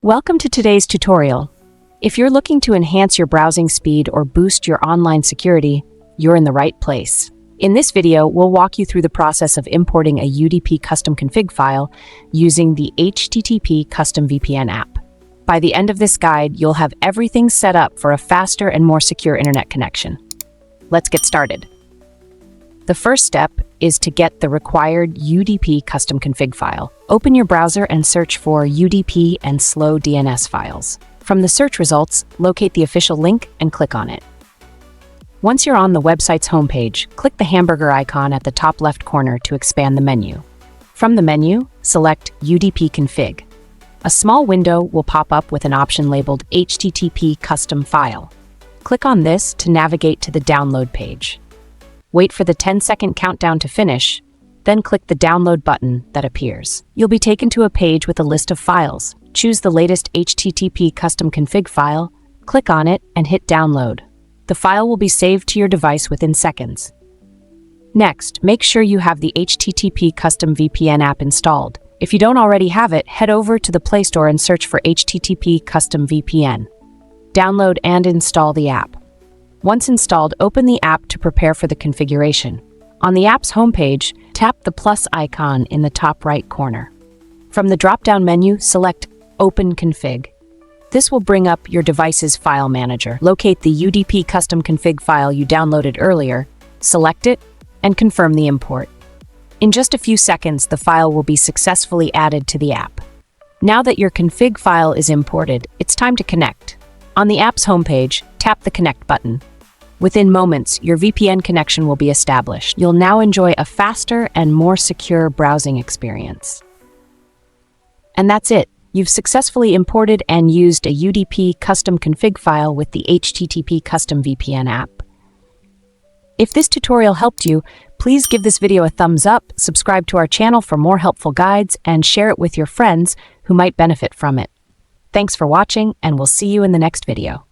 Welcome to today's tutorial. If you're looking to enhance your browsing speed or boost your online security, you're in the right place. In this video, we'll walk you through the process of importing a UDP custom config file using the HTTP Custom VPN app. By the end of this guide, you'll have everything set up for a faster and more secure internet connection. Let's get started. The first step is to get the required UDP custom config file. Open your browser and search for UDP and slow DNS files. From the search results, locate the official link and click on it. Once you're on the website's homepage, click the hamburger icon at the top left corner to expand the menu. From the menu, select UDP Config. A small window will pop up with an option labeled HTTP Custom File. Click on this to navigate to the download page. Wait for the 10-second countdown to finish, then click the download button that appears. You'll be taken to a page with a list of files. Choose the latest HTTP custom config file, click on it, and hit download. The file will be saved to your device within seconds. Next, make sure you have the HTTP Custom VPN app installed. If you don't already have it, head over to the Play Store and search for HTTP Custom VPN. Download and install the app. Once installed, open the app to prepare for the configuration. On the app's homepage, tap the plus icon in the top right corner. From the drop-down menu, select Open Config. This will bring up your device's file manager. Locate the UDP custom config file you downloaded earlier, select it, and confirm the import. In just a few seconds, the file will be successfully added to the app. Now that your config file is imported, it's time to connect. On the app's homepage, tap the Connect button. Within moments, your VPN connection will be established. You'll now enjoy a faster and more secure browsing experience. And that's it. You've successfully imported and used a UDP custom config file with the HTTP Custom VPN app. If this tutorial helped you, please give this video a thumbs up, subscribe to our channel for more helpful guides, and share it with your friends who might benefit from it. Thanks for watching, and we'll see you in the next video.